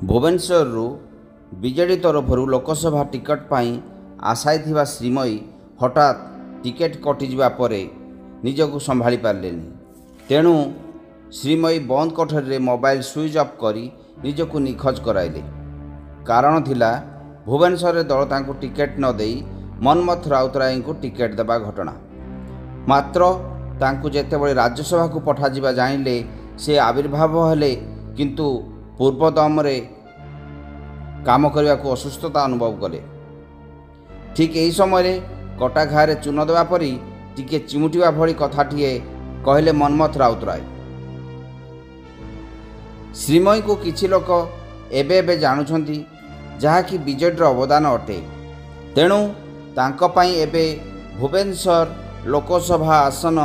Bhubaneswar BJD तरफ Lok Sabha ticket पाई आशायी थिबा श्रीमयी हठात टिकेट कटिजा पर निजक संभाली पारे। तेणु श्रीमयी बंद कोठरी मोबाइल स्विच ऑफ करी निजक निखोज कराइले। कारण थिला भुवनेश्वर दल तांको टिकेट न देई मनमथ राउतराय को टिकेट देबा घटना। मात्र तांको जेतेबेले राज्यसभा को पठाजिबा जानिले से आविर्भाव हेले, किंतु पूर्वदम काम करने को असुस्थता अनुभव कले। ठीक यही समय कटा घारे चून देवा परी टिके चिमुटिवा भली कथाटीए कहले मनमथ राउतराय। श्रीमयी को किछि लोक एबे एबे जानुछंती जहाँकि बीजेडी अवदान अटे। तेणु तांको पाई एबे भुवनेश्वर लोकसभा आसन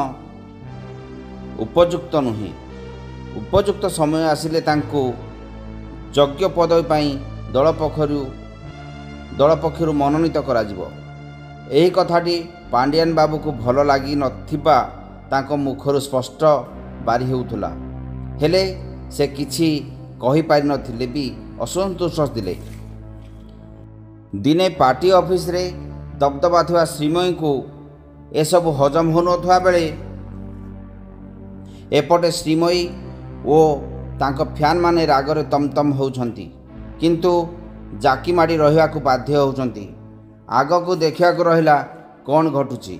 उपयुक्त नुहे। उपयुक्त समय आसिले तांको योग्य पदवी पाई दल पक्षर मनोनीत करा जिवो। एही कथाटी पांडियान बाबू को भल लगी नथिबा तांको मुखरु स्पष्ट बारी हेउथुला। हेले से किछि कहि पारि नथिले भी असंतुष्ट दिले। दिने पार्टी ऑफिस रे दबदबा थिबा श्रीमयी को एसबु हजम हो नथुआ बेले एपटे श्रीमयी ओ तांको फैन माने रागरे तमतम होउछंती, किंतु जाकी माड़ी रहिबा को बाध्य होउछंती। आग को देखिया को रहिला कौन घटुची।